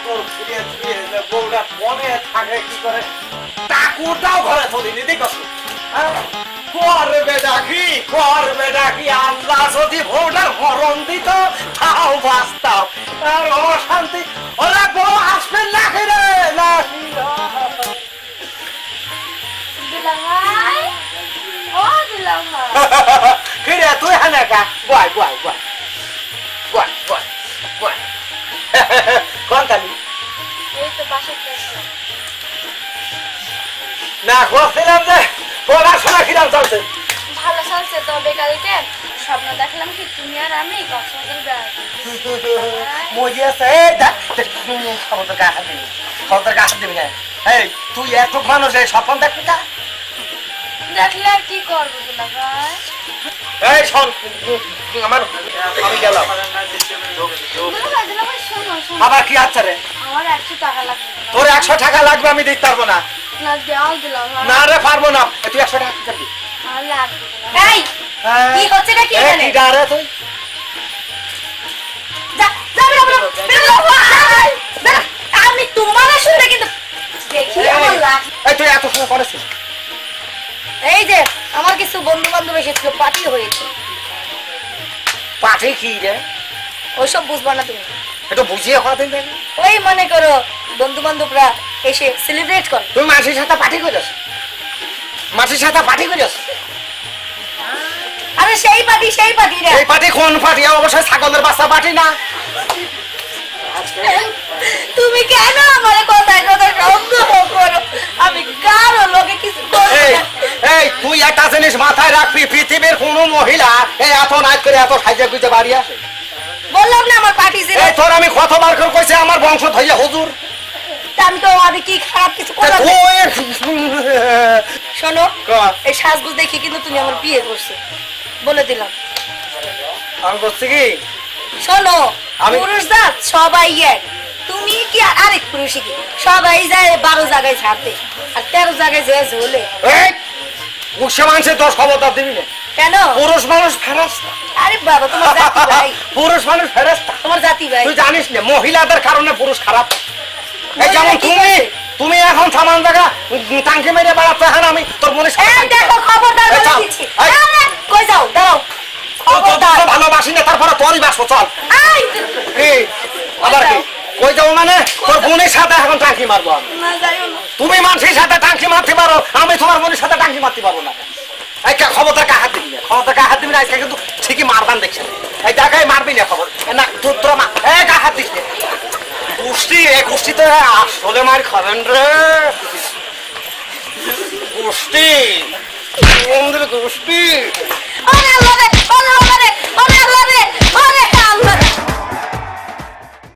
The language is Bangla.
তোর ফিরে ফিরে বউটা মনে থাকে কি করে টাকুটাও ঘরে চলিনি দেখছ করবে ডাকি আল্লাহ যদি বউটার মরণ দিত তাও বাঁচতাম আর অশান্তি ওরা বউ আসবেন না রে নাকি দিলাম ও দিলাম কিরে তুই হানে কা বয় কোন কালি এই তো বাসাতে না করছিলাম যে পড়াশোনা কিরাম চলছে ভালো চলছে তো বেকারিতে স্বপ্ন দেখলাম কি তুমি আর আমি কক্সবাজার বেড়াতে মজিয়াছে খবর কাছে দিবি না এই তুই এত মানুষ এই স্বপ্ন দেখবি না দেখলে আর কি করবো দুলা ভাই এই শোন আমার আমি গেলাম দুলা ভাই শোনো আবার কি আছে রে আমার 100 টাকা লাগবে তোর 100 টাকা লাগবে আমি দিতে পারবো না না দেওয়াল দিলা ভাই না রে পারবো না তুই 100 টাকা দিবি আমার লাগবে এই কি হচ্ছে না কি এখানে কি ডারে তুই যা আমি তোমার শুনলে কিন্তু দেখি আমার লাগ এই তুই এত সময় করেছিস এই যে আমার কিছু বন্ধু বান্ধব এসেছিল পার্টি হয়েছে পাঠে কি রে ওইসব বুঝবা না তুমি একটু বুঝিয়ে কথা দিন দেখি ওই মনে করো বন্ধু বান্ধবরা এসে সেলিব্রেট করে তুই মাসির সাথে পার্টি করিস মাসির সাথে পার্টি করিস আরে সেই পার্টি রে এই পার্টি কোন পার্টি অবশ্যই ছাগলের বাচ্চা পার্টি না তুমি কেন আমারে কথায় সন্দেহ করো আমি কারো লোকে কিছু করব এই না এই তুই একটা জিনিস মাথায় রাখবি পৃথিবীর কোনো মহিলা এই এত নাচ করে এত সাজা গুজে বাড়ি আসে বললাম না আমার পার্টি ছিল এই তোর আমি কতবার করে কইছি আমার বংশ ধইয়া হুজুর তা আমি তো আরে কি খারাপ কিছু করলাম না। শোনো এই সাজগুজ দেখি কিন্তু তুমি আমার বিয়ে করছো বলে দিলাম আমি বলছি কি শোনো আমি- পুরুষ জাত সবাই এক তুমি কি আর আরেক পুরুষই কি সবাই যায় 12 জায়গায় ছাড়তে আর 13 জায়গায় যে ঝোলে এই উৎসে মানুষের দোষ খবরদার দিবি না কেন পুরুষ মানুষ ফেরাস্তা আরে বাবা তোমার জাতি ভাই পুরুষ মানুষ ফেরাস্তা তোমার জাতি ভাই তুই জানিস না মহিলাদের কারণে পুরুষ খারাপ এই যেমন মহিলা কি তুমি করছে? তুমি এখন সামান জায়গা টাঙ্কি মেরে বেড়াচ্ছ এখন আমি তোর মনে এই দেখো খবরদার বলে চল, দিচ্ছি এই। আরে, কই যাও দাঁড়াও খবরদার ভালোবাসি না তারপরে তোরই বাসবো চল এই এই, আবার কি কই যাবো মানে তোর বোনের সাথে এখন টাঙ্কি মারবো আমি না যাইও না তুমি মানুষের সাথে টাঙ্কি মারতে পারো আমি তোমার বোনের সাথে টাঙ্কি মারতে পারবো না এই খবরটা হাত দিবি না খবরটা হাত দিবি না আজকে কিন্তু ঠিকই মারবান দেখছেন এই জায়গায় মারবি না খবর না তোর মা হাত দিস না কুষ্টি এই কুষ্টিতে আসলে মার খাবেন রে কুষ্টি কুষ্টি আরে আল্লাহ রে